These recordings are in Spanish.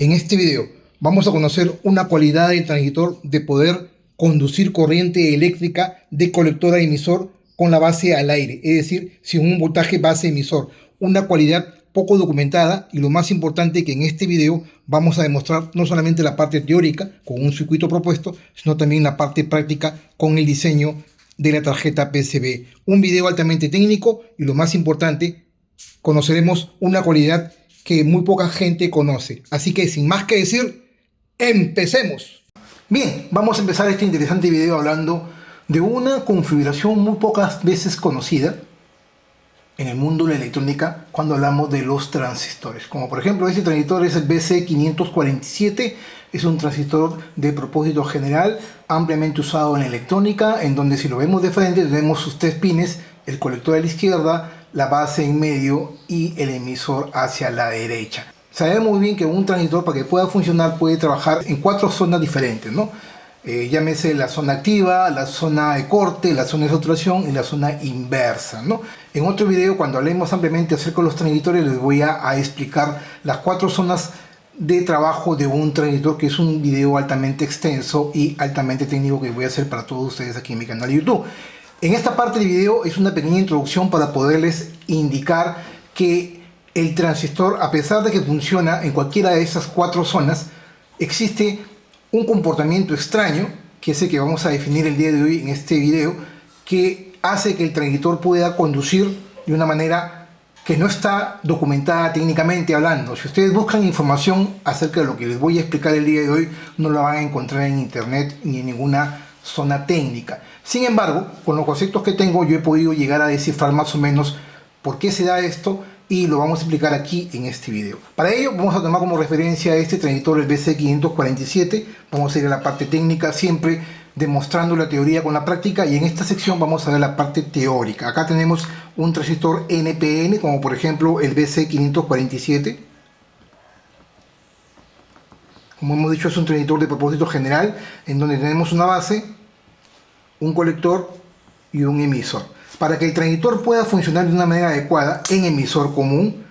En este video vamos a conocer una cualidad del transistor de poder conducir corriente eléctrica de colector a emisor con la base al aire, es decir, sin un voltaje base emisor. Una cualidad poco documentada y lo más importante que en este video vamos a demostrar no solamente la parte teórica con un circuito propuesto, sino también la parte práctica con el diseño de la tarjeta PCB. Un video altamente técnico y lo más importante, conoceremos una cualidad que muy poca gente conoce. Así que sin más que decir, ¡empecemos! Bien, vamos a empezar este interesante video hablando de una configuración muy pocas veces conocida en el mundo de la electrónica cuando hablamos de los transistores. Como por ejemplo este transistor es el BC547, es un transistor de propósito general ampliamente usado en la electrónica, en donde si lo vemos de frente tenemos sus tres pines, el colector a la izquierda, la base en medio y el emisor hacia la derecha. Sabemos muy bien que un transistor, para que pueda funcionar, puede trabajar en cuatro zonas diferentes, ¿no? Llámese la zona activa, la zona de corte, la zona de saturación y la zona inversa, ¿no? En otro video, cuando hablemos ampliamente acerca de los transistores, les voy a explicar las cuatro zonas de trabajo de un transistor, que es un video altamente extenso y altamente técnico que voy a hacer para todos ustedes aquí en mi canal de YouTube. En esta parte del video es una pequeña introducción para poderles indicar que el transistor, a pesar de que funciona en cualquiera de esas cuatro zonas, existe un comportamiento extraño, que es el que vamos a definir el día de hoy en este video, que hace que el transistor pueda conducir de una manera que no está documentada técnicamente hablando. Si ustedes buscan información acerca de lo que les voy a explicar el día de hoy, no la van a encontrar en internet ni en ninguna zona técnica. Sin embargo, con los conceptos que tengo, yo he podido llegar a descifrar más o menos por qué se da esto y lo vamos a explicar aquí en este video. Para ello vamos a tomar como referencia este transistor, el BC547. Vamos a ir a la parte técnica, siempre demostrando la teoría con la práctica, y en esta sección vamos a ver la parte teórica. Acá tenemos un transistor NPN, como por ejemplo el BC547. Como hemos dicho, es un transistor de propósito general, en donde tenemos una base, un colector y un emisor. Para que el transistor pueda funcionar de una manera adecuada en emisor común,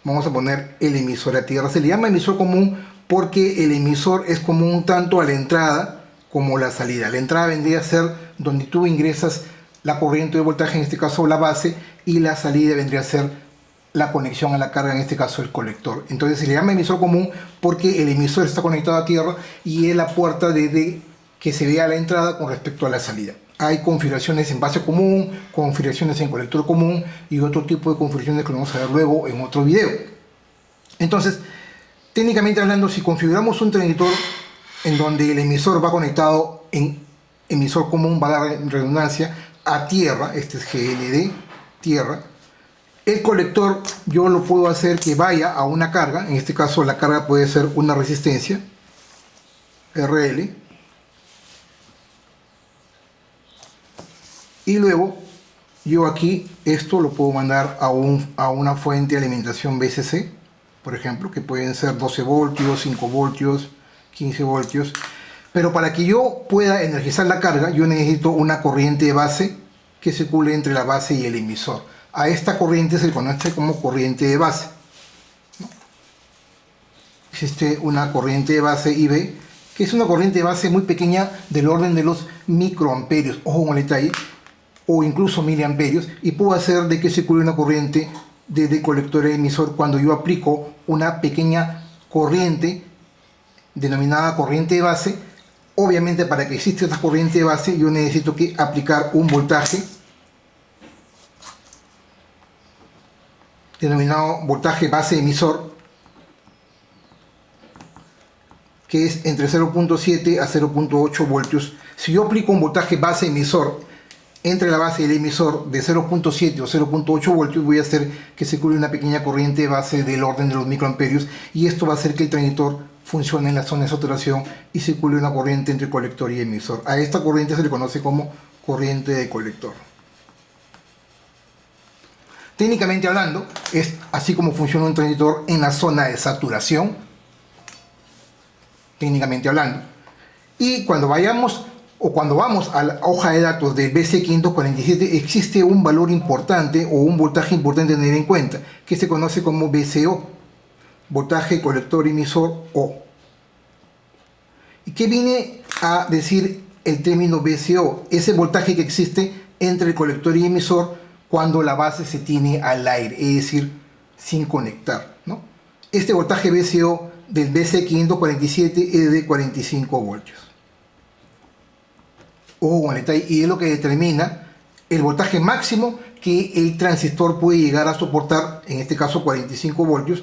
vamos a poner el emisor a tierra. Se le llama emisor común porque el emisor es común tanto a la entrada como a la salida. La entrada vendría a ser donde tú ingresas la corriente de voltaje, en este caso la base, y la salida vendría a ser la conexión a la carga, en este caso el colector. Entonces se le llama emisor común porque el emisor está conectado a tierra y es la puerta desde que se vea la entrada con respecto a la salida. Hay configuraciones en base común, configuraciones en colector común y otro tipo de configuraciones que lo vamos a ver luego en otro video. Entonces, técnicamente hablando, si configuramos un transistor en donde el emisor va conectado en emisor común, va a dar redundancia, a tierra, este es GLD, tierra, el colector yo lo puedo hacer que vaya a una carga, en este caso la carga puede ser una resistencia, RL, y luego yo aquí esto lo puedo mandar a una fuente de alimentación VCC, por ejemplo, que pueden ser 12 voltios, 5 voltios, 15 voltios. Pero para que yo pueda energizar la carga, yo necesito una corriente de base que circule entre la base y el emisor. A esta corriente se le conoce como corriente de base, ¿no? Existe una corriente de base IB, que es una corriente de base muy pequeña del orden de los microamperios, ojo con el detalle, o incluso miliamperios, y puedo hacer de que circule una corriente desde colector a emisor cuando yo aplico una pequeña corriente denominada corriente de base. Obviamente, para que exista esta corriente de base yo necesito que aplicar un voltaje denominado voltaje base emisor, que es entre 0.7 a 0.8 voltios. Si yo aplico un voltaje base emisor entre la base y el emisor de 0.7 o 0.8 voltios, voy a hacer que circule una pequeña corriente de base del orden de los microamperios, y esto va a hacer que el transistor funcione en la zona de saturación y circule una corriente entre colector y emisor. A esta corriente se le conoce como corriente de colector. Técnicamente hablando, es así como funciona un transistor en la zona de saturación, técnicamente hablando. Y cuando vamos a la hoja de datos del BC547, existe un valor importante o un voltaje importante a tener en cuenta, que se conoce como VCO. voltaje colector emisor O. ¿Y qué viene a decir el término VCO? Ese voltaje que existe entre el colector y emisor cuando la base se tiene al aire, es decir, sin conectar, ¿no? Este voltaje VCO del BC547 es de 45 voltios. Ojo con el detalle, y es lo que determina el voltaje máximo que el transistor puede llegar a soportar, en este caso 45 voltios,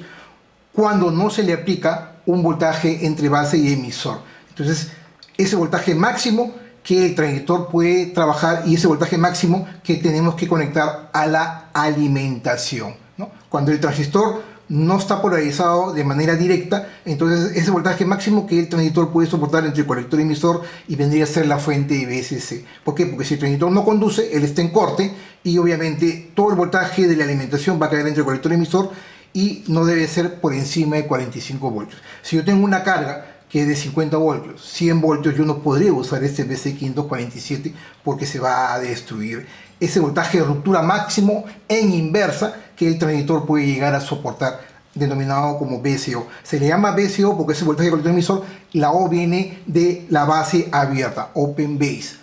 cuando no se le aplica un voltaje entre base y emisor. Entonces, ese voltaje máximo que el transistor puede trabajar y ese voltaje máximo que tenemos que conectar a la alimentación, ¿no? Cuando el transistor no está polarizado de manera directa, entonces ese voltaje máximo que el transistor puede soportar entre el colector y emisor y vendría a ser la fuente de VSC. ¿Por qué? Porque si el transistor no conduce, él está en corte y obviamente todo el voltaje de la alimentación va a caer entre el colector y emisor y no debe ser por encima de 45 voltios. Si yo tengo una carga que es de 50 voltios, 100 voltios, yo no podría usar este BC547 porque se va a destruir ese voltaje de ruptura máximo en inversa que el transistor puede llegar a soportar, denominado como VCO. Se le llama VCO porque ese voltaje colector emisor, la O viene de la base abierta, open base,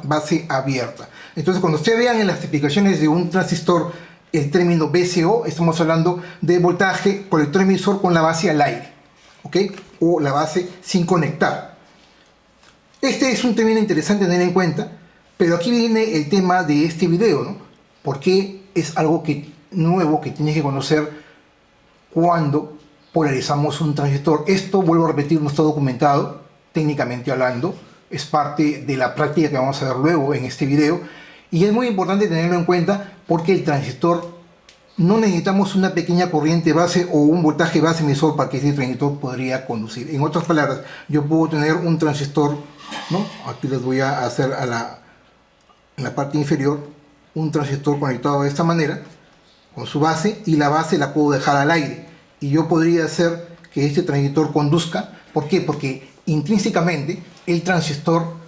base abierta. Entonces, cuando ustedes vean en las explicaciones de un transistor el término VCO, estamos hablando de voltaje colector emisor con la base al aire, ¿ok? O la base sin conectar. Este es un término interesante tener en cuenta, pero aquí viene el tema de este video, ¿no? Porque es algo nuevo que tienes que conocer cuando polarizamos un transistor. Esto, vuelvo a repetir, no está documentado, técnicamente hablando, es parte de la práctica que vamos a ver luego en este video, y es muy importante tenerlo en cuenta porque el transistor no necesitamos una pequeña corriente base o un voltaje base emisor para que ese transistor podría conducir. En otras palabras, yo puedo tener un transistor, ¿no? Aquí les voy a hacer en la parte inferior un transistor conectado de esta manera con su base, y la base la puedo dejar al aire y yo podría hacer que este transistor conduzca. ¿Por qué? Porque intrínsecamente el transistor,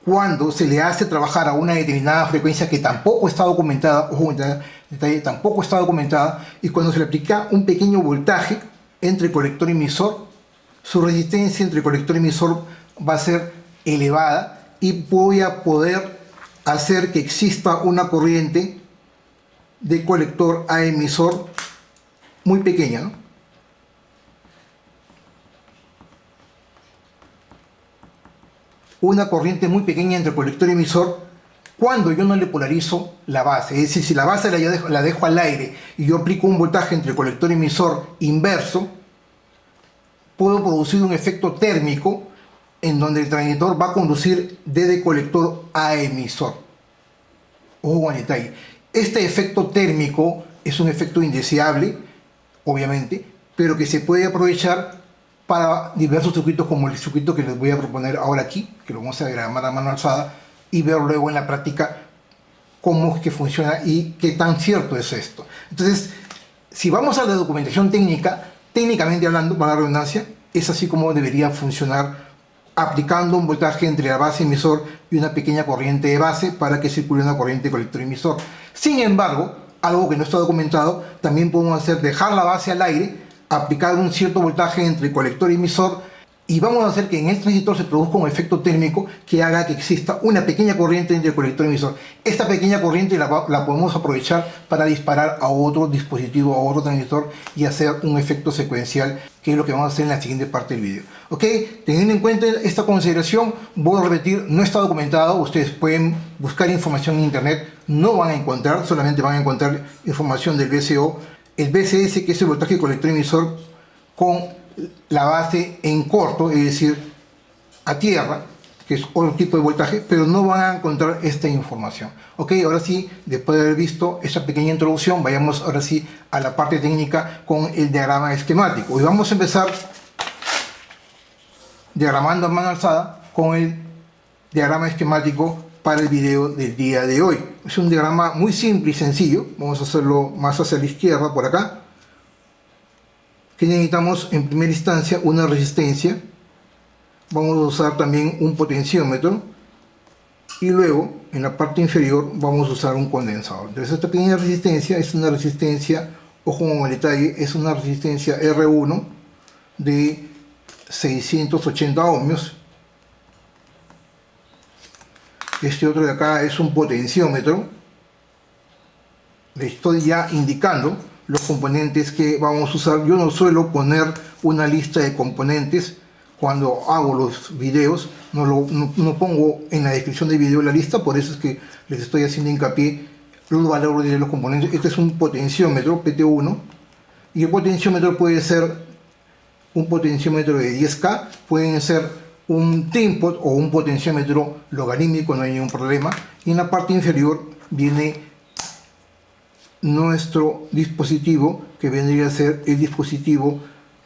cuando se le hace trabajar a una determinada frecuencia que tampoco está documentada, ojo, detalle, tampoco está documentada, y cuando se le aplica un pequeño voltaje entre colector y emisor, su resistencia entre colector y emisor va a ser elevada y voy a poder hacer que exista una corriente de colector a emisor muy pequeña, ¿no? Una corriente muy pequeña entre colector y emisor cuando yo no le polarizo la base. Es decir, si la base la dejo al aire y yo aplico un voltaje entre colector y emisor inverso, puedo producir un efecto térmico en donde el transistor va a conducir desde colector a emisor. Ojo al detalle. Este efecto térmico es un efecto indeseable, obviamente, pero que se puede aprovechar para diversos circuitos, como el circuito que les voy a proponer ahora aquí, que lo vamos a diagramar a mano alzada y ver luego en la práctica cómo es que funciona y qué tan cierto es esto. Entonces, si vamos a la documentación técnica, técnicamente hablando, para la redundancia, es así como debería funcionar, aplicando un voltaje entre la base emisor y una pequeña corriente de base para que circule una corriente colector emisor. Sin embargo, algo que no está documentado, también podemos hacer dejar la base al aire, aplicar un cierto voltaje entre colector y emisor, y vamos a hacer que en el transistor se produzca un efecto térmico que haga que exista una pequeña corriente entre el colector y emisor. Esta pequeña corriente la podemos aprovechar para disparar a otro dispositivo, a otro transistor, y hacer un efecto secuencial, que es lo que vamos a hacer en la siguiente parte del video. ¿Ok? Teniendo en cuenta esta consideración, voy a repetir, no está documentado, ustedes pueden buscar información en internet, no van a encontrar, solamente van a encontrar información del VCO, el VCS, que es el voltaje colector emisor con la base en corto, es decir, a tierra, que es otro tipo de voltaje, pero no van a encontrar esta información. Ok, ahora sí, después de haber visto esta pequeña introducción, vayamos ahora sí a la parte técnica con el diagrama esquemático. Y vamos a empezar diagramando a mano alzada con el diagrama esquemático para el video del día de hoy. Es un diagrama muy simple y sencillo. Vamos a hacerlo más hacia la izquierda, por acá. Que necesitamos en primera instancia una resistencia, vamos a usar también un potenciómetro, y luego en la parte inferior vamos a usar un condensador. Entonces esta pequeña resistencia es una resistencia ojo con el detalle, es una resistencia R1 de 680 ohmios. Este otro de acá es un potenciómetro. Le estoy ya indicando los componentes que vamos a usar. Yo no suelo poner una lista de componentes cuando hago los videos. No pongo en la descripción del video la lista, por eso es que les estoy haciendo hincapié los valores de los componentes. Este es un potenciómetro PT1 y el potenciómetro puede ser un potenciómetro de 10K, pueden ser un Trinpot o un potenciómetro logarítmico, no hay ningún problema. Y en la parte inferior viene nuestro dispositivo, que vendría a ser el dispositivo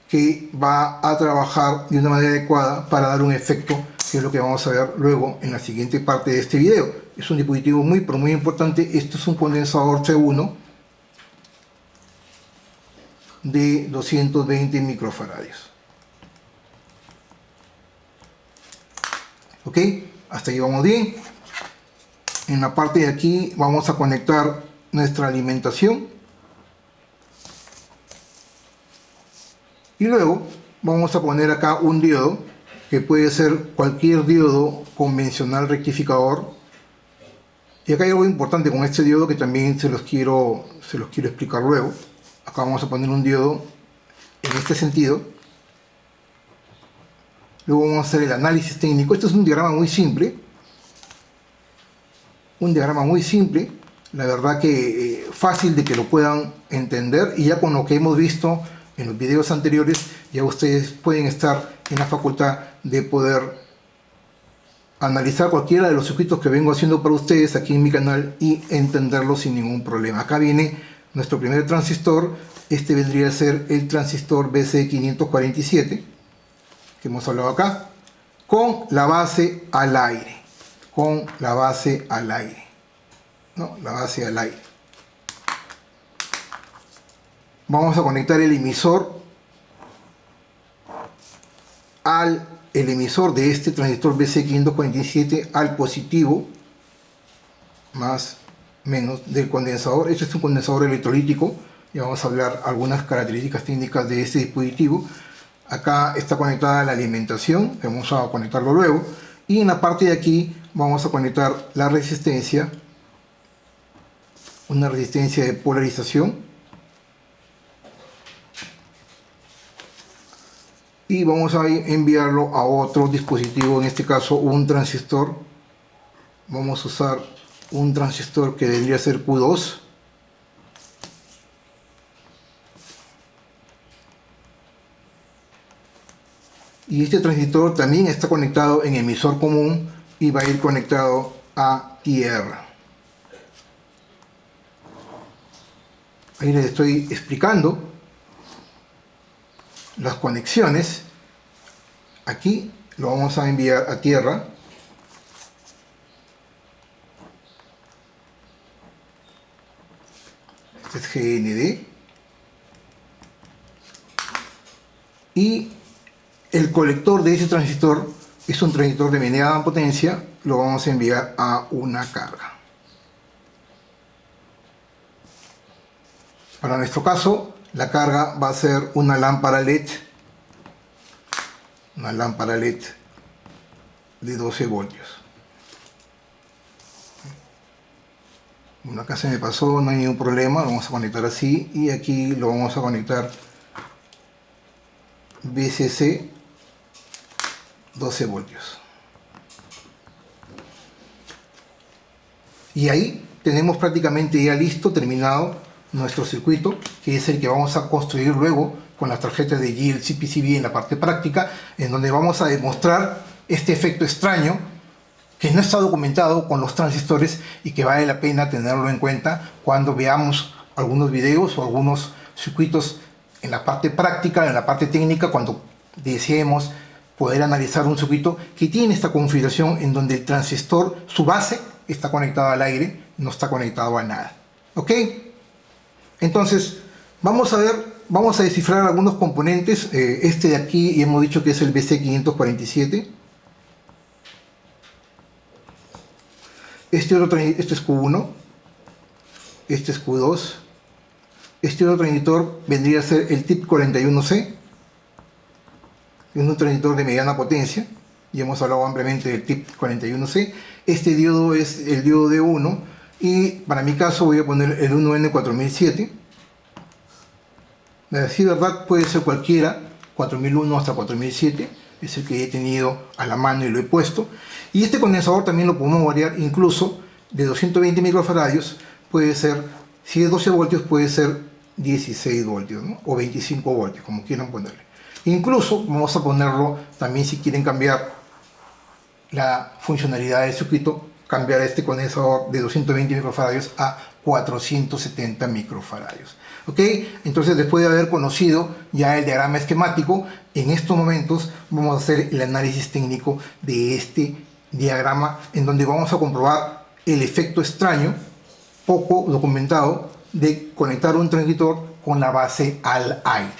que va a trabajar de una manera adecuada para dar un efecto, que es lo que vamos a ver luego en la siguiente parte de este video. Es un dispositivo muy pero muy importante. Esto es un condensador C1 de 220 microfaradios. Ok, hasta ahí vamos bien. En la parte de aquí vamos a conectar nuestra alimentación y luego vamos a poner acá un diodo, que puede ser cualquier diodo convencional rectificador. Y acá hay algo importante con este diodo que también se los quiero explicar luego. Acá vamos a poner un diodo en este sentido. Luego vamos a hacer el análisis técnico. Este es un diagrama muy simple. Un diagrama muy simple. La verdad que fácil de que lo puedan entender. Y ya con lo que hemos visto en los videos anteriores, ya ustedes pueden estar en la facultad de poder analizar cualquiera de los circuitos que vengo haciendo para ustedes aquí en mi canal y entenderlos sin ningún problema. Acá viene nuestro primer transistor. Este vendría a ser el transistor BC547 que hemos hablado acá, con la base al aire, la base al aire. Vamos a conectar el emisor de este transistor BC547 al positivo más menos del condensador. Este es un condensador electrolítico. Ya vamos a hablar algunas características técnicas de este dispositivo. Acá está conectada la alimentación, vamos a conectarlo luego. Y en la parte de aquí vamos a conectar la resistencia, una resistencia de polarización. Y vamos a enviarlo a otro dispositivo, en este caso un transistor. Vamos a usar un transistor que debería ser Q2. Y este transistor también está conectado en emisor común y va a ir conectado a tierra. Ahí les estoy explicando las conexiones. Aquí lo vamos a enviar a tierra. Este es GND. Y el colector de ese transistor es un transistor de mediana potencia. Lo vamos a enviar a una carga. Para nuestro caso, la carga va a ser una lámpara LED. Una lámpara LED de 12 voltios. Bueno, acá se me pasó, no hay ningún problema. Lo vamos a conectar así. Y aquí lo vamos a conectar VCC 12 voltios. Y ahí tenemos prácticamente ya listo, terminado nuestro circuito, que es el que vamos a construir luego con las tarjetas de GLC PCB en la parte práctica, en donde vamos a demostrar este efecto extraño que no está documentado con los transistores y que vale la pena tenerlo en cuenta cuando veamos algunos videos o algunos circuitos en la parte práctica, en la parte técnica, cuando deseemos poder analizar un circuito que tiene esta configuración en donde el transistor, su base, está conectado al aire, no está conectado a nada. ¿Ok? Entonces, vamos a descifrar algunos componentes. Este de aquí hemos dicho que es el BC547. Este es Q1. Este es Q2. Este otro transistor vendría a ser el TIP 41C, es un transistor de mediana potencia. Ya hemos hablado ampliamente del TIP 41C. Este diodo es el diodo D1 y para mi caso voy a poner el 1N4007. Así de verdad puede ser cualquiera, 4001 hasta 4007, es el que he tenido a la mano y lo he puesto. Y este condensador también lo podemos variar incluso de 220 microfaradios, puede ser, si es 12 voltios puede ser 16 voltios, ¿no? O 25 voltios, como quieran ponerle. Incluso vamos a ponerlo también si quieren cambiar la funcionalidad del circuito, cambiar este condensador de 220 microfaradios a 470 microfaradios. ¿Ok? Entonces, después de haber conocido ya el diagrama esquemático, en estos momentos vamos a hacer el análisis técnico de este diagrama, en donde vamos a comprobar el efecto extraño, poco documentado, de conectar un transistor con la base al aire.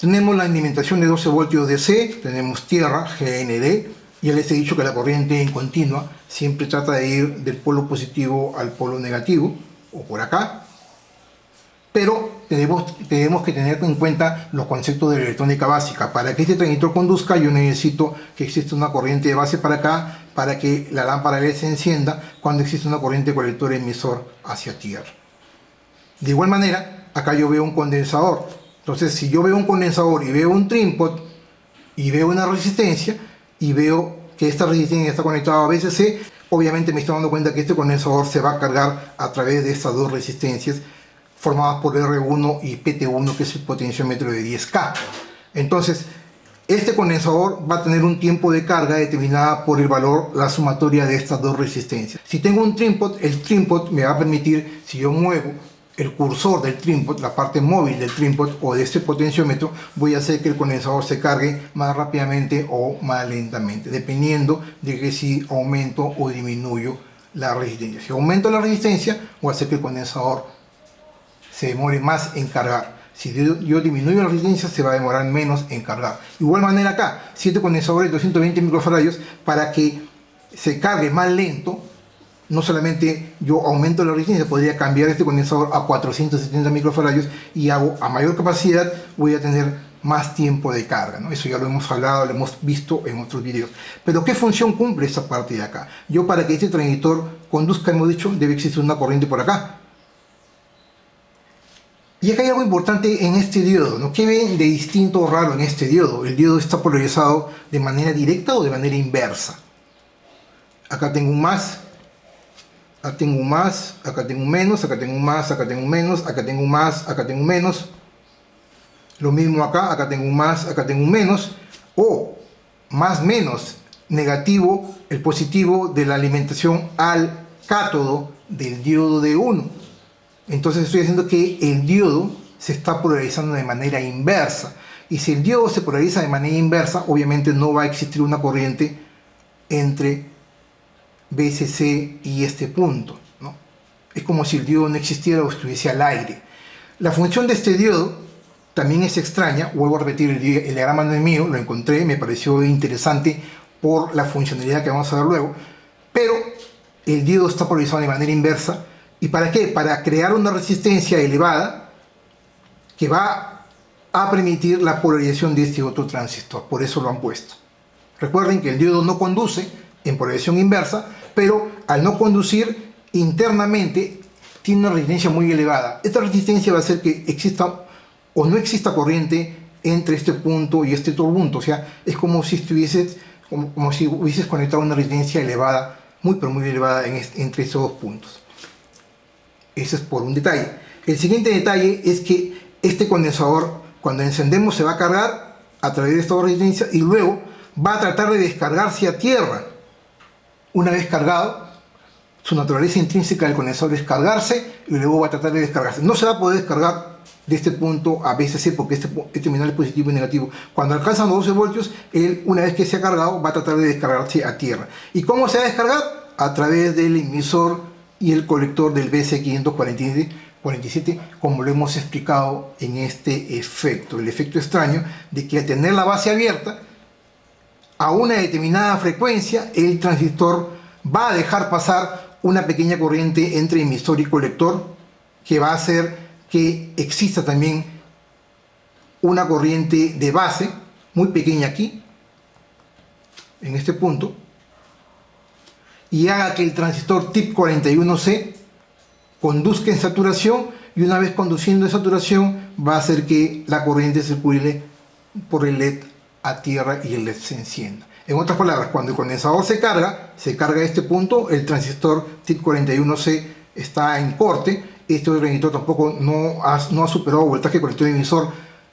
Tenemos la alimentación de 12 voltios DC, tenemos tierra, GND. Ya les he dicho que la corriente en continua siempre trata de ir del polo positivo al polo negativo, o por acá. Pero tenemos que tener en cuenta los conceptos de la electrónica básica. Para que este transistor conduzca, yo necesito que exista una corriente de base para acá, para que la lámpara LED se encienda cuando existe una corriente colector emisor hacia tierra. De igual manera, acá yo veo un condensador. Entonces, si yo veo un condensador y veo un trinpot y veo una resistencia y veo que esta resistencia está conectada a VCC, obviamente me estoy dando cuenta que este condensador se va a cargar a través de estas dos resistencias formadas por R1 y PT1, que es el potenciómetro de 10K. Entonces, este condensador va a tener un tiempo de carga determinada por el valor, la sumatoria de estas dos resistencias. Si tengo un trinpot, el trinpot me va a permitir, si yo muevo el cursor del trinpot, la parte móvil del trinpot o de este potenciómetro, voy a hacer que el condensador se cargue más rápidamente o más lentamente, dependiendo de que si aumento o disminuyo la resistencia. Si aumento la resistencia, voy a hacer que el condensador se demore más en cargar. Si yo disminuyo la resistencia, se va a demorar menos en cargar. De igual manera acá, si este condensador es 220 microfaradios, para que se cargue más lento, no solamente yo aumento la resistencia, podría cambiar este condensador a 470 microfaradios y hago a mayor capacidad, voy a tener más tiempo de carga, ¿no? Eso ya lo hemos hablado, lo hemos visto en otros videos. Pero ¿qué función cumple esta parte de acá? Yo, para que este transistor conduzca, hemos dicho, debe existir una corriente por acá. Y acá hay algo importante en este diodo, ¿no? ¿Qué ven de distinto o raro en este diodo? El diodo está polarizado de manera directa o de manera inversa. Acá tengo un más, acá tengo un más, acá tengo un menos, acá tengo un más, acá tengo un menos, acá tengo un más, acá tengo un menos. Lo mismo acá tengo un más, acá tengo un menos. O más menos, negativo, el positivo de la alimentación al cátodo del diodo D1. Entonces estoy haciendo que el diodo se está polarizando de manera inversa. Y si el diodo se polariza de manera inversa, obviamente no va a existir una corriente entre VCC y este punto, ¿no? Es como si el diodo no existiera o estuviese al aire. La función de este diodo también es extraña. Vuelvo a repetir, el diagrama no es mío, lo encontré, me pareció interesante por la funcionalidad que vamos a ver luego. Pero el diodo está polarizado de manera inversa. ¿Y para qué? Para crear una resistencia elevada que va a permitir la polarización de este otro transistor. Por eso lo han puesto. Recuerden que el diodo no conduce en polarización inversa, pero al no conducir internamente tiene una resistencia muy elevada. Esta resistencia va a hacer que exista o no exista corriente entre este punto y este otro punto. O sea, es como si estuvieses, como si hubieses conectado una resistencia elevada, muy pero muy elevada entre esos dos puntos. Ese es por un detalle. El siguiente detalle es que este condensador, cuando encendemos, se va a cargar a través de esta resistencia y luego va a tratar de descargarse a tierra. Una vez cargado, su naturaleza intrínseca del condensador es cargarse y luego va a tratar de descargarse. No se va a poder descargar de este punto a VCC porque este terminal es positivo y negativo. Cuando alcanzan los 12 voltios, él, una vez que se ha cargado, va a tratar de descargarse a tierra. ¿Y cómo se va a descargar? A través del emisor y el colector del BC547, como lo hemos explicado en este efecto, el efecto extraño de que al tener la base abierta a una determinada frecuencia, el transistor va a dejar pasar una pequeña corriente entre emisor y colector que va a hacer que exista también una corriente de base muy pequeña aquí, en este punto, y haga que el transistor tip 41C conduzca en saturación, y una vez conduciendo en saturación va a hacer que la corriente circule por el LED a tierra y el LED se encienda. En otras palabras, cuando el condensador se carga este punto, el transistor tip 41C está en corte, este otro transistor tampoco no ha superado voltaje colector emisor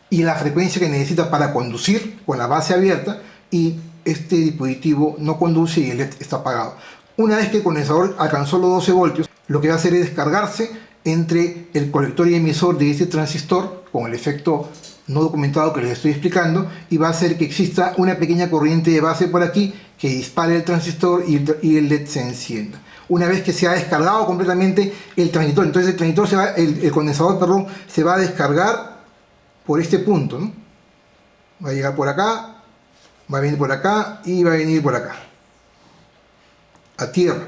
y la frecuencia que necesita para conducir con la base abierta, y este dispositivo no conduce y el LED está apagado. Una vez que el condensador alcanzó los 12 voltios, lo que va a hacer es descargarse entre el colector y emisor de este transistor con el efecto no documentado que les estoy explicando, y va a hacer que exista una pequeña corriente de base por aquí que dispare el transistor y el LED se encienda. Una vez que se ha descargado completamente el transistor, entonces el condensador, perdón, se va a descargar por este punto, ¿no? Va a llegar por acá, va a venir por acá y va a venir por acá, a tierra.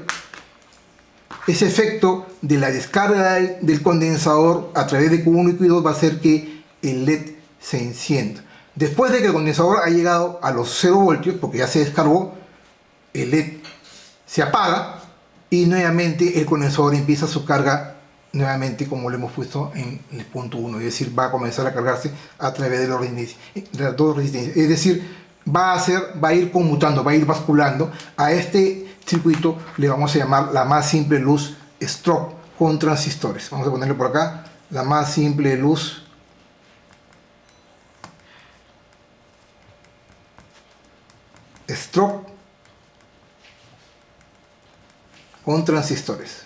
Ese efecto de la descarga del condensador a través de Q1 y Q2 va a hacer que el LED se encienda. Después de que el condensador ha llegado a los 0 voltios, porque ya se descargó, el LED se apaga y nuevamente el condensador empieza su carga nuevamente como lo hemos puesto en el punto 1, es decir, va a comenzar a cargarse a través de las dos resistencias, es decir, va a ir conmutando, va a ir basculando. A este circuito le vamos a llamar la más simple luz strobe con transistores. Vamos a ponerle por acá la más simple luz strobe con transistores.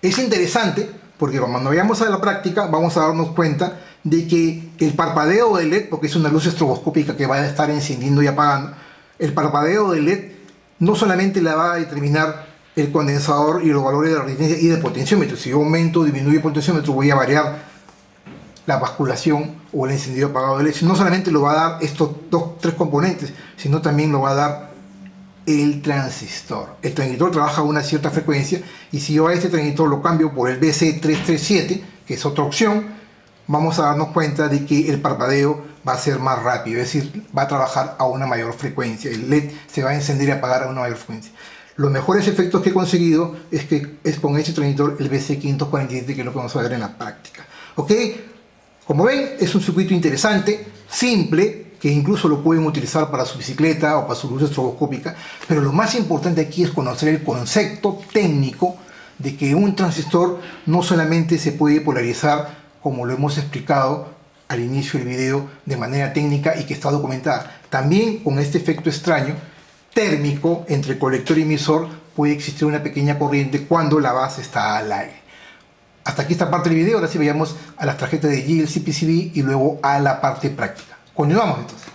Es interesante porque cuando vayamos a la práctica vamos a darnos cuenta de que el parpadeo del LED, porque es una luz estroboscópica que va a estar encendiendo y apagando, el parpadeo del LED no solamente la va a determinar el condensador y los valores de la resistencia y del potenciómetro. Si yo aumento o disminuyo el potenciómetro, voy a variar la basculación o el encendido apagado del LED. No solamente lo va a dar estos tres componentes, sino también lo va a dar el transistor. El transistor trabaja a una cierta frecuencia, y si yo a este transistor lo cambio por el BC337, que es otra opción, vamos a darnos cuenta de que el parpadeo va a ser más rápido, es decir, va a trabajar a una mayor frecuencia. El LED se va a encender y apagar a una mayor frecuencia. Los mejores efectos que he conseguido es con este transistor, el BC547, que es lo que vamos a ver en la práctica. ¿Ok? Como ven, es un circuito interesante, simple, que incluso lo pueden utilizar para su bicicleta o para su luz estroboscópica, pero lo más importante aquí es conocer el concepto técnico de que un transistor no solamente se puede polarizar, como lo hemos explicado al inicio del video de manera técnica y que está documentada. También con este efecto extraño térmico entre colector y emisor puede existir una pequeña corriente cuando la base está al aire. Hasta aquí esta parte del video. Ahora sí vayamos a las tarjetas de GLC-PCB y luego a la parte práctica. Continuamos entonces.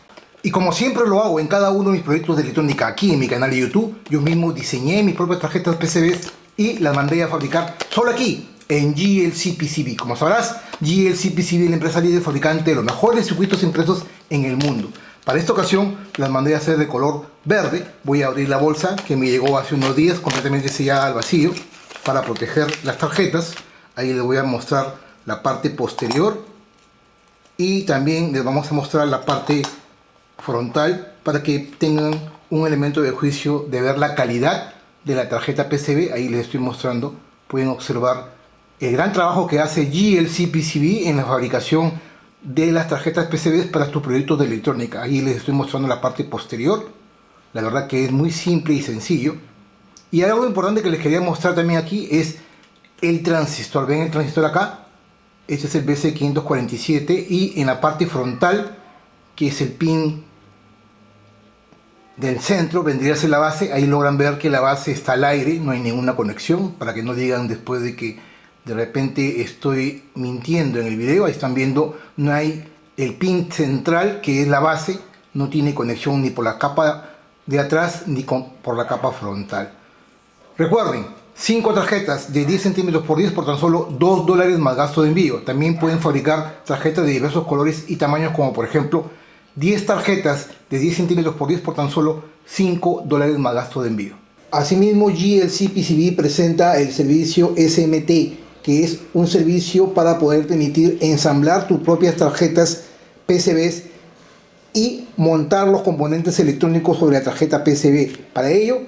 Y como siempre lo hago en cada uno de mis proyectos de electrónica aquí en mi canal de YouTube, yo mismo diseñé mis propias tarjetas PCB y las mandé a fabricar solo aquí en GLC-PCB. Como sabrás, GLC-PCB es la empresa líder fabricante de los mejores circuitos impresos en el mundo. Para esta ocasión las mandé a hacer de color verde. Voy a abrir la bolsa que me llegó hace unos días completamente sellada al vacío para proteger las tarjetas. Ahí les voy a mostrar la parte posterior y también les vamos a mostrar la parte frontal para que tengan un elemento de juicio de ver la calidad de la tarjeta PCB. Ahí les estoy mostrando, pueden observar el gran trabajo que hace GLC-PCB en la fabricación de las tarjetas PCB para tus proyectos de electrónica. Ahí les estoy mostrando la parte posterior. La verdad que es muy simple y sencillo. Y algo importante que les quería mostrar también aquí es el transistor. ¿Ven el transistor acá? Este es el BC547 y en la parte frontal, que es el pin del centro, vendría a ser la base. Ahí logran ver que la base está al aire, no hay ninguna conexión, para que no digan después de que de repente estoy mintiendo en el video. Ahí están viendo, no hay el pin central, que es la base, no tiene conexión ni por la capa de atrás ni por la capa frontal. Recuerden, 5 tarjetas de 10 centímetros por 10 por tan solo $2 más gasto de envío. También pueden fabricar tarjetas de diversos colores y tamaños, como por ejemplo 10 tarjetas de 10 centímetros por 10 por tan solo $5 más gasto de envío. Asimismo, GLC PCB presenta el servicio SMT, que es un servicio para poder permitir ensamblar tus propias tarjetas PCBs y montar los componentes electrónicos sobre la tarjeta PCB. Para ello,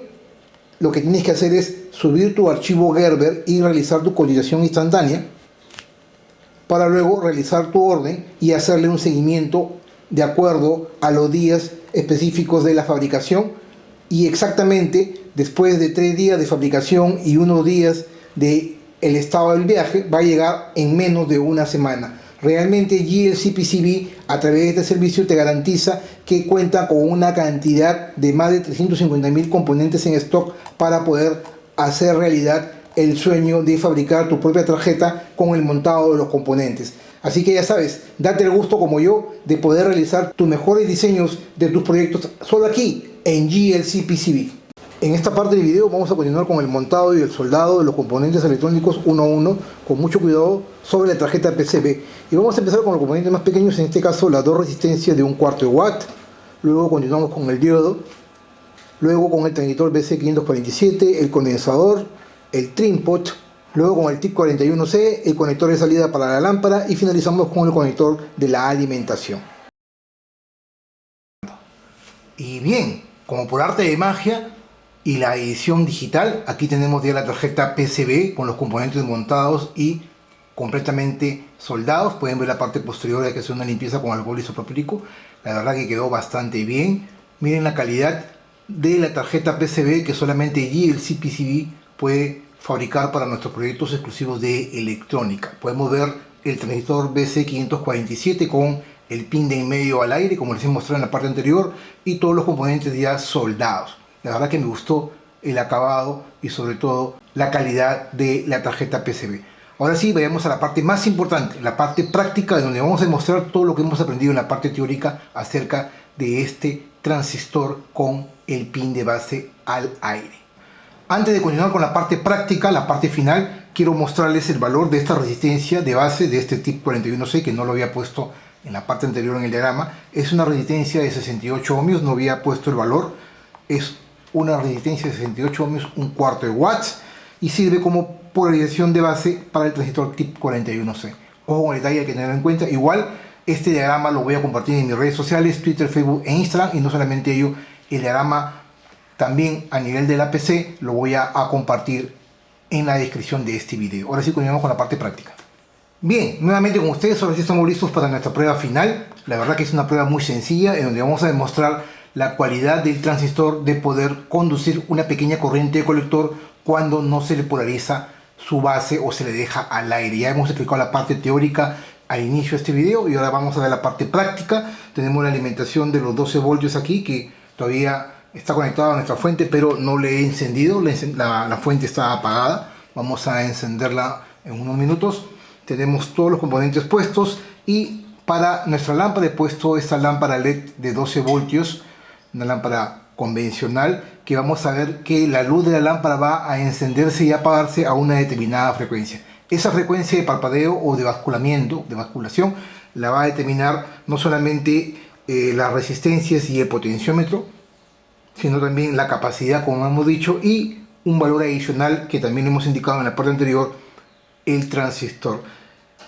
lo que tienes que hacer es subir tu archivo Gerber y realizar tu cotización instantánea para luego realizar tu orden y hacerle un seguimiento de acuerdo a los días específicos de la fabricación, y exactamente después de 3 días de fabricación y unos días de el estado del viaje va a llegar en menos de una semana. Realmente GLC PCB a través de este servicio te garantiza que cuenta con una cantidad de más de 350.000 componentes en stock para poder hacer realidad el sueño de fabricar tu propia tarjeta con el montado de los componentes. Así que ya sabes, date el gusto como yo de poder realizar tus mejores diseños de tus proyectos solo aquí en GLC PCB. En esta parte del video vamos a continuar con el montado y el soldado de los componentes electrónicos uno a uno, con mucho cuidado sobre la tarjeta PCB. Y vamos a empezar con los componentes más pequeños, en este caso las dos resistencias de 1/4 de watt. Luego continuamos con el diodo, luego con el transistor BC547, el condensador, el trim pot, luego con el TIP41C, el conector de salida para la lámpara y finalizamos con el conector de la alimentación. Y bien, como por arte de magia y la edición digital, aquí tenemos ya la tarjeta PCB con los componentes montados y completamente soldados. Pueden ver la parte posterior, hay que hacer una limpieza con alcohol isopropílico. La verdad que quedó bastante bien. Miren la calidad de la tarjeta PCB que solamente GLC PCB puede fabricar para nuestros proyectos exclusivos de electrónica. Podemos ver el transistor BC547 con el pin de en medio al aire, como les he mostrado en la parte anterior, y todos los componentes ya soldados. La verdad que me gustó el acabado y sobre todo la calidad de la tarjeta PCB. Ahora sí, vayamos a la parte más importante, la parte práctica, donde vamos a demostrar todo lo que hemos aprendido en la parte teórica acerca de este transistor con el pin de base al aire. Antes de continuar con la parte práctica, la parte final, quiero mostrarles el valor de esta resistencia de base de este TIP41C, que no lo había puesto en la parte anterior en el diagrama. Es una resistencia de 68 ohmios, no había puesto el valor. Es una resistencia de 68 ohmios, 1/4 de watts, y sirve como polarización de base para el transistor TIP41C. Ojo con el detalle, hay que tenerlo en cuenta. Igual, este diagrama lo voy a compartir en mis redes sociales, Twitter, Facebook e Instagram, y no solamente ello, el diagrama también a nivel de la PC lo voy a compartir en la descripción de este video. Ahora sí, continuamos con la parte práctica. Bien, nuevamente con ustedes, ahora sí estamos listos para nuestra prueba final. La verdad que es una prueba muy sencilla, en donde vamos a demostrar la cualidad del transistor de poder conducir una pequeña corriente de colector cuando no se le polariza su base o se le deja al aire. Ya hemos explicado la parte teórica al inicio de este video y ahora vamos a ver la parte práctica. Tenemos la alimentación de los 12 voltios aquí, que todavía está conectada a nuestra fuente, pero no le he encendido, la fuente está apagada. Vamos a encenderla en unos minutos. Tenemos todos los componentes puestos, y para nuestra lámpara he puesto esta lámpara LED de 12 voltios, una lámpara convencional, que vamos a ver que la luz de la lámpara va a encenderse y apagarse a una determinada frecuencia. Esa frecuencia de parpadeo o de basculamiento, de basculación, la va a determinar no solamente las resistencias y el potenciómetro, sino también la capacidad, como hemos dicho, y un valor adicional que también hemos indicado en la parte anterior, el transistor.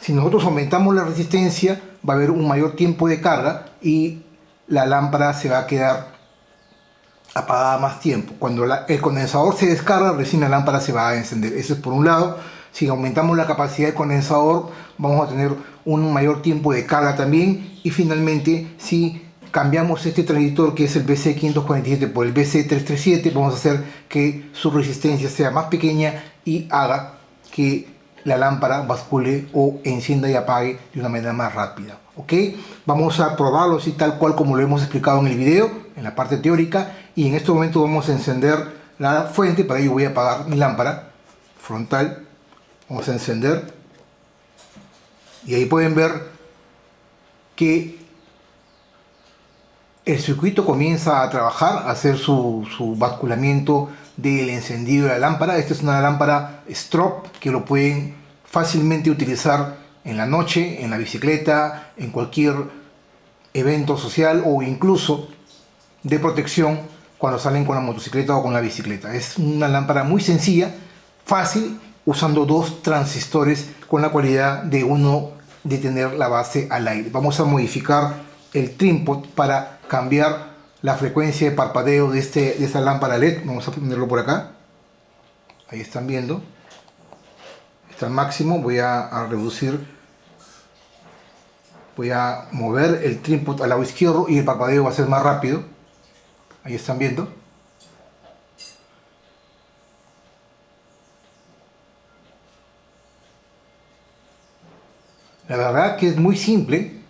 Si nosotros aumentamos la resistencia, va a haber un mayor tiempo de carga y la lámpara se va a quedar apagada más tiempo. Cuando el condensador se descarga, recién la lámpara se va a encender. Eso es por un lado. Si aumentamos la capacidad del condensador, vamos a tener un mayor tiempo de carga también. Y finalmente, si cambiamos este transistor, que es el BC547, por el BC337, vamos a hacer que su resistencia sea más pequeña y haga que la lámpara bascule o encienda y apague de una manera más rápida. ¿Ok? Vamos a probarlo así tal cual como lo hemos explicado en el video, en la parte teórica, y en este momento vamos a encender la fuente. Para ello voy a apagar mi lámpara frontal. Vamos a encender y ahí pueden ver que el circuito comienza a trabajar, a hacer su basculamiento del encendido de la lámpara. Esta es una lámpara strobe que lo pueden fácilmente utilizar en la noche, en la bicicleta, en cualquier evento social o incluso de protección cuando salen con la motocicleta o con la bicicleta. Es una lámpara muy sencilla, fácil, usando dos transistores con la cualidad de uno de tener la base al aire. Vamos a modificar el trípode para cambiar la frecuencia de parpadeo de esta lámpara LED. Vamos a ponerlo por acá. Ahí están viendo. Está al máximo. Voy a reducir. Voy a mover el trípode al lado izquierdo y el parpadeo va a ser más rápido. Ahí están viendo. La verdad que es muy simple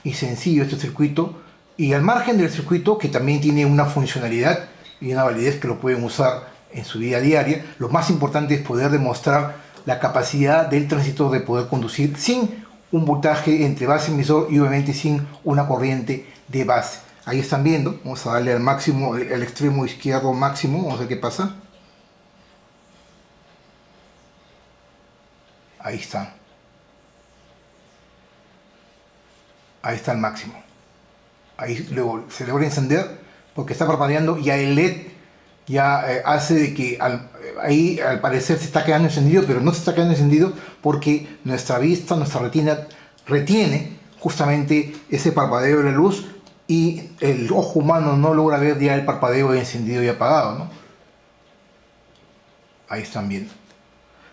y sencillo este circuito, y al margen del circuito, que también tiene una funcionalidad y una validez que lo pueden usar en su vida diaria, lo más importante es poder demostrar la capacidad del transistor de poder conducir sin un voltaje entre base y emisor y obviamente sin una corriente de base. Ahí están viendo. Vamos a darle al máximo, el extremo izquierdo máximo, vamos a ver qué pasa. Ahí está. Ahí está el máximo. Ahí luego se logra encender porque está parpadeando. Ya el LED ya hace de que ahí al parecer se está quedando encendido, pero no se está quedando encendido porque nuestra vista, nuestra retina retiene justamente ese parpadeo de la luz y el ojo humano no logra ver ya el parpadeo encendido y apagado, ¿no? Ahí están viendo.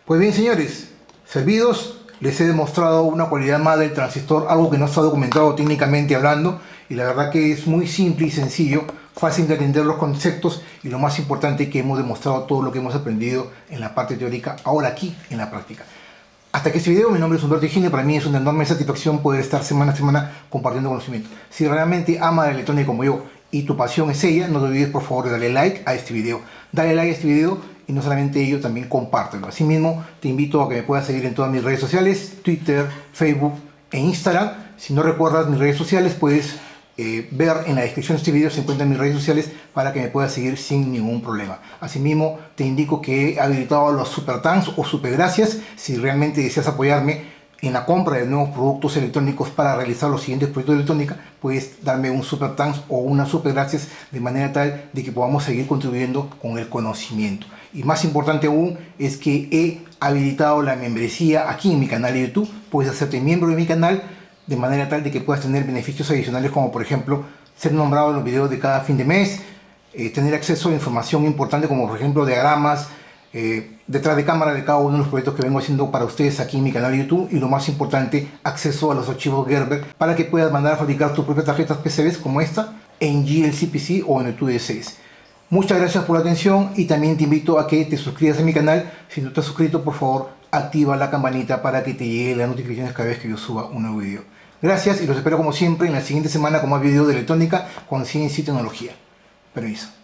Pues bien, señores, servidos. Les he demostrado una cualidad más del transistor, algo que no está documentado técnicamente hablando, y la verdad que es muy simple y sencillo, fácil de entender los conceptos, y lo más importante que hemos demostrado todo lo que hemos aprendido en la parte teórica, ahora aquí en la práctica. Hasta aquí este video. Mi nombre es Humberto Higiene. Para mí es una enorme satisfacción poder estar semana a semana compartiendo conocimiento. Si realmente amas la electrónica como yo y tu pasión es ella, no te olvides por favor de darle like a este video. Dale like a este video y no solamente ello, también compártelo. Asimismo, te invito a que me puedas seguir en todas mis redes sociales, Twitter, Facebook e Instagram. Si no recuerdas mis redes sociales, puedes ver en la descripción de este video, se encuentran mis redes sociales para que me puedas seguir sin ningún problema. Asimismo, te indico que he habilitado los super thanks o super gracias si realmente deseas apoyarme en la compra de nuevos productos electrónicos para realizar los siguientes proyectos de electrónica. Puedes darme un super thanks o una super gracias de manera tal de que podamos seguir contribuyendo con el conocimiento. Y más importante aún es que he habilitado la membresía aquí en mi canal de YouTube. Puedes hacerte miembro de mi canal de manera tal de que puedas tener beneficios adicionales, como por ejemplo ser nombrado en los videos de cada fin de mes, tener acceso a información importante como por ejemplo diagramas, detrás de cámara de cada uno de los proyectos que vengo haciendo para ustedes aquí en mi canal de YouTube, y lo más importante, acceso a los archivos Gerber para que puedas mandar a fabricar tus propias tarjetas PCBs como esta en GLC-PC o en el TUD6. Muchas gracias por la atención y también te invito a que te suscribas a mi canal. Si no te has suscrito, por favor activa la campanita para que te llegue las notificaciones cada vez que yo suba un nuevo video. Gracias y los espero como siempre en la siguiente semana con más videos de electrónica, con ciencia y tecnología. Permiso.